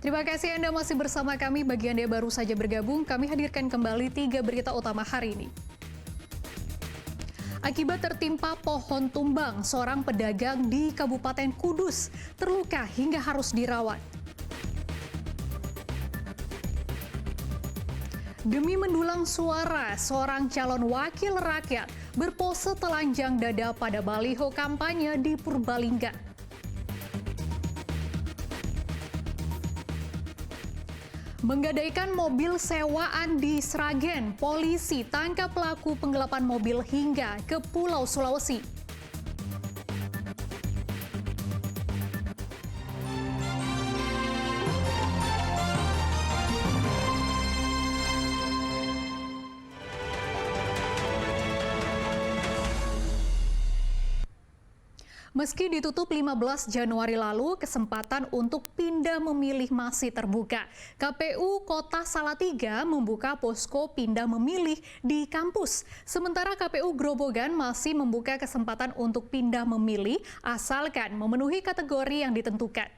Terima kasih Anda masih bersama kami. Bagi Anda yang baru saja bergabung, kami hadirkan kembali 3 berita utama hari ini. Akibat tertimpa pohon tumbang, seorang pedagang di Kabupaten Kudus terluka hingga harus dirawat. Demi mendulang suara, seorang calon wakil rakyat berpose telanjang dada pada baliho kampanye di Purbalingga. Menggadaikan mobil sewaan di Sragen, polisi tangkap pelaku penggelapan mobil hingga ke Pulau Sulawesi. Meski ditutup 15 Januari lalu, kesempatan untuk pindah memilih masih terbuka. KPU Kota Salatiga membuka posko pindah memilih di kampus. Sementara KPU Grobogan masih membuka kesempatan untuk pindah memilih asalkan memenuhi kategori yang ditentukan.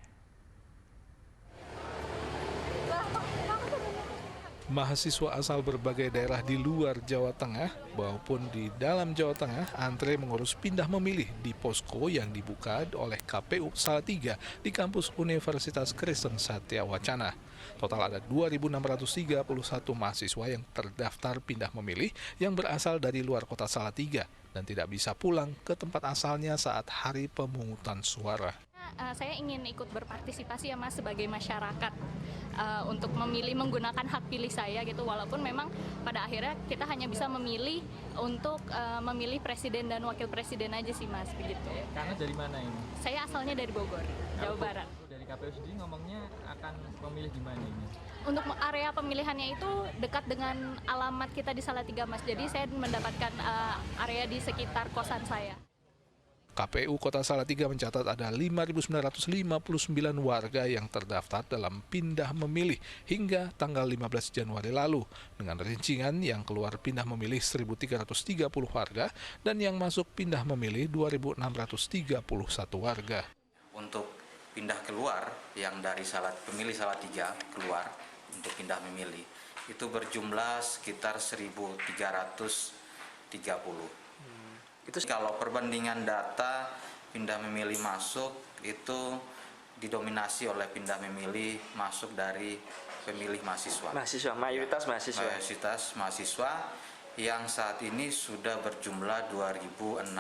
Mahasiswa asal berbagai daerah di luar Jawa Tengah maupun di dalam Jawa Tengah antre mengurus pindah memilih di posko yang dibuka oleh KPU Salatiga di kampus Universitas Kristen Satya Wacana. Total ada 2.631 mahasiswa yang terdaftar pindah memilih yang berasal dari luar kota Salatiga dan tidak bisa pulang ke tempat asalnya saat hari pemungutan suara. Saya ingin ikut berpartisipasi ya Mas sebagai masyarakat untuk memilih menggunakan hak pilih saya gitu, walaupun memang pada akhirnya kita hanya bisa memilih untuk memilih presiden dan wakil presiden aja sih Mas begitu. Karena dari mana ini? Saya asalnya dari Bogor, Jawa Barat. Dari KPU sendiri ngomongnya akan memilih di mana ini? Untuk area pemilihannya itu dekat dengan alamat kita di Salatiga Mas, jadi saya mendapatkan area di sekitar kosan saya. KPU Kota Salatiga mencatat ada 5.959 warga yang terdaftar dalam pindah memilih hingga tanggal 15 Januari lalu, dengan rincian yang keluar pindah memilih 1.330 warga dan yang masuk pindah memilih 2.631 warga. Untuk pindah keluar yang dari pemilih Salatiga keluar untuk pindah memilih itu berjumlah sekitar 1.330. Itu kalau perbandingan data pindah memilih masuk itu didominasi oleh pindah memilih masuk dari pemilih mahasiswa. Mayoritas mahasiswa. Mayoritas mahasiswa yang saat ini sudah berjumlah 2.631.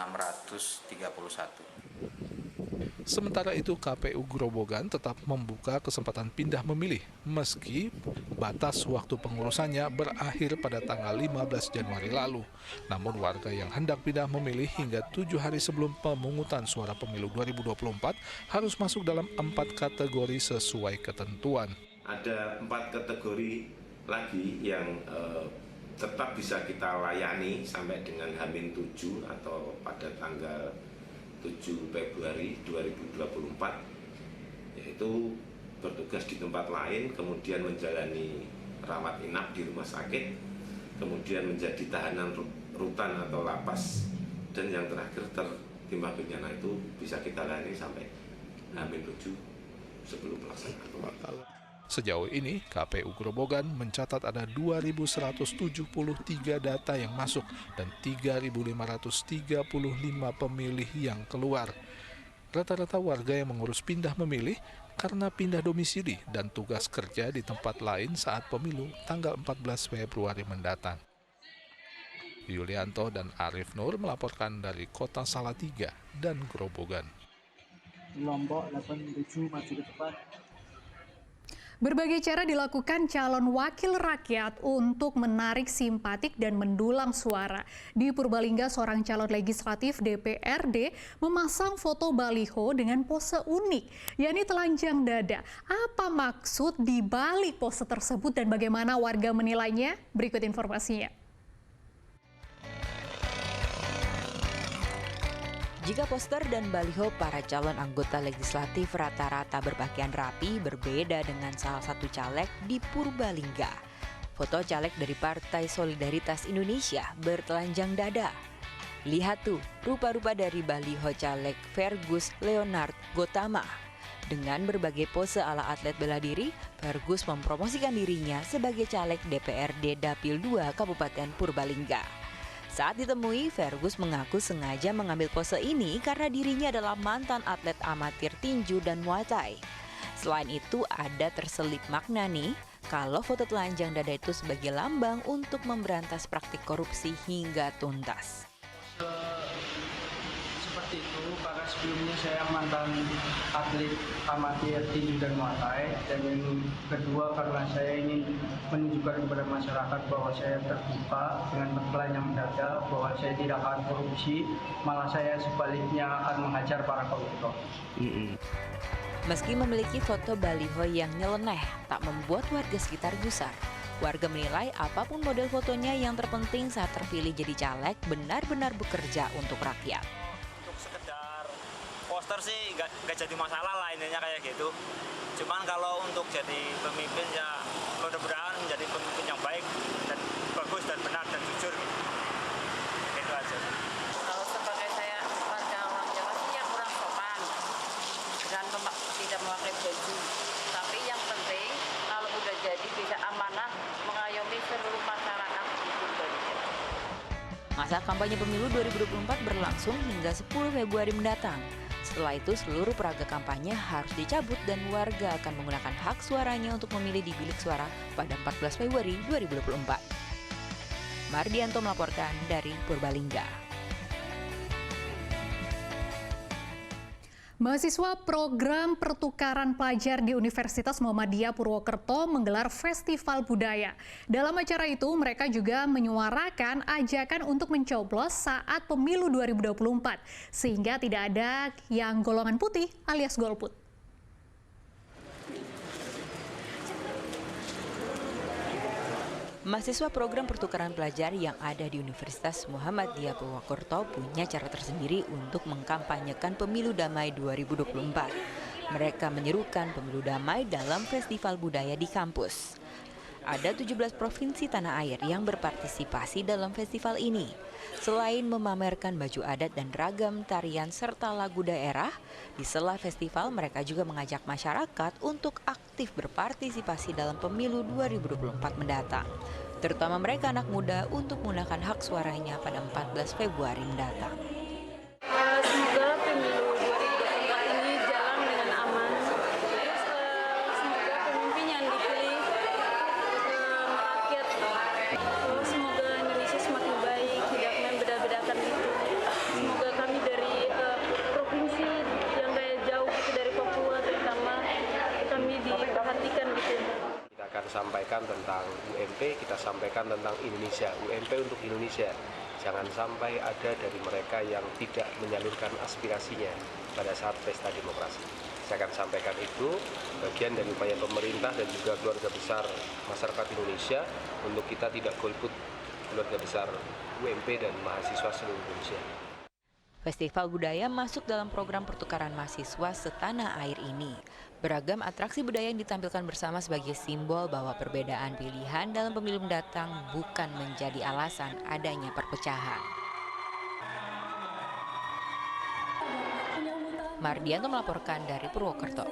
Sementara itu KPU Grobogan tetap membuka kesempatan pindah memilih meski batas waktu pengurusannya berakhir pada tanggal 15 Januari lalu. Namun warga yang hendak pindah memilih hingga 7 hari sebelum pemungutan suara pemilu 2024 harus masuk dalam 4 kategori sesuai ketentuan. Ada 4 kategori lagi yang tetap bisa kita layani sampai dengan H-7 atau pada tanggal 7 Februari 2024, yaitu bertugas di tempat lain, kemudian menjalani rawat inap di rumah sakit, kemudian menjadi tahanan rutan atau lapas, dan yang terakhir tertimpa bencana itu bisa kita layani sampai H-7 sebelum pelaksanaan. Sejauh ini, KPU Grobogan mencatat ada 2.173 data yang masuk dan 3.535 pemilih yang keluar. Rata-rata warga yang mengurus pindah memilih karena pindah domisili dan tugas kerja di tempat lain saat pemilu tanggal 14 Februari mendatang. Yulianto dan Arif Nur melaporkan dari Kota Salatiga dan Grobogan. Lombok 87 maju ke depan. Berbagai cara dilakukan calon wakil rakyat untuk menarik simpatik dan mendulang suara. Di Purbalingga, seorang calon legislatif DPRD memasang foto baliho dengan pose unik, yakni telanjang dada. Apa maksud di balik pose tersebut dan bagaimana warga menilainya? Berikut informasinya. Jika poster dan baliho para calon anggota legislatif rata-rata berpakaian rapi berbeda dengan salah satu caleg di Purbalingga. Foto caleg dari Partai Solidaritas Indonesia bertelanjang dada. Lihat tuh, rupa-rupa dari baliho caleg Fergus Leonard Gotama. Dengan berbagai pose ala atlet bela diri, Fergus mempromosikan dirinya sebagai caleg DPRD Dapil 2 Kabupaten Purbalingga. Saat ditemui, Fergus mengaku sengaja mengambil pose ini karena dirinya adalah mantan atlet amatir tinju dan Muay Thai. Selain itu, ada terselip makna nih, kalau foto telanjang dada itu sebagai lambang untuk memberantas praktik korupsi hingga tuntas. Seperti itu, karena sebelumnya saya mantan atlet amatir tinju dan Muay Thai, dan yang kedua karena saya ingin menunjukkan kepada masyarakat bahwa saya terbuka dengan telanjang dada, bahwa saya tidak akan korupsi, malah saya sebaliknya akan menghajar para koruptor. Meski memiliki foto baliho yang nyeleneh, tak membuat warga sekitar gusar. Warga menilai apapun model fotonya, yang terpenting saat terpilih jadi caleg benar-benar bekerja untuk rakyat. Untuk sekedar poster sih nggak jadi masalah lah, intinya kayak gitu. Cuman kalau untuk jadi pemimpin ya mudah-mudahan menjadi pemimpin yang baik dan bagus dan benar dan jujur. Itu aja. Kalau sebagai saya warga orang Jawa sih yang kurang sopan dan tidak memakai baju. Tapi yang penting kalau udah jadi bisa amanah mengayomi seluruh masyarakat di Purbalingga. Masa kampanye pemilu 2024 berlangsung hingga 10 Februari mendatang. Setelah itu seluruh peraga kampanye harus dicabut dan warga akan menggunakan hak suaranya untuk memilih di bilik suara pada 14 Februari 2024. Mardianto melaporkan dari Purbalingga. Mahasiswa program pertukaran pelajar di Universitas Muhammadiyah Purwokerto menggelar festival budaya. Dalam acara itu, mereka juga menyuarakan ajakan untuk mencoblos saat pemilu 2024, sehingga tidak ada yang golongan putih alias golput. Mahasiswa program pertukaran pelajar yang ada di Universitas Muhammadiyah Purwokerto punya cara tersendiri untuk mengkampanyekan pemilu damai 2024. Mereka menyerukan pemilu damai dalam festival budaya di kampus. Ada 17 provinsi tanah air yang berpartisipasi dalam festival ini. Selain memamerkan baju adat dan ragam tarian serta lagu daerah, di sela festival mereka juga mengajak masyarakat untuk aktif berpartisipasi dalam pemilu 2024 mendatang. Terutama mereka anak muda untuk menggunakan hak suaranya pada 14 Februari mendatang. Semoga pemilu 2024 ini jalan dengan aman. Terus semoga pemimpin yang dipilih merakyat. Semoga Indonesia semakin baik, tidak membeda-bedakan gitu. Semoga kami dari provinsi yang kayak jauh gitu dari Papua terutama kami diperhatikan gitu. Kita akan sampaikan tentang UMP, kita sampaikan tentang Indonesia, UMP untuk Indonesia. Jangan sampai ada dari mereka yang tidak menyalurkan aspirasinya pada saat pesta demokrasi. Saya akan sampaikan itu bagian dari upaya pemerintah dan juga keluarga besar masyarakat Indonesia untuk kita tidak golput keluarga besar UMP dan mahasiswa seluruh Indonesia. Festival budaya masuk dalam program pertukaran mahasiswa setanah air ini. Beragam atraksi budaya yang ditampilkan bersama sebagai simbol bahwa perbedaan pilihan dalam pemilu mendatang bukan menjadi alasan adanya perpecahan. Mardianto melaporkan dari Purwokerto.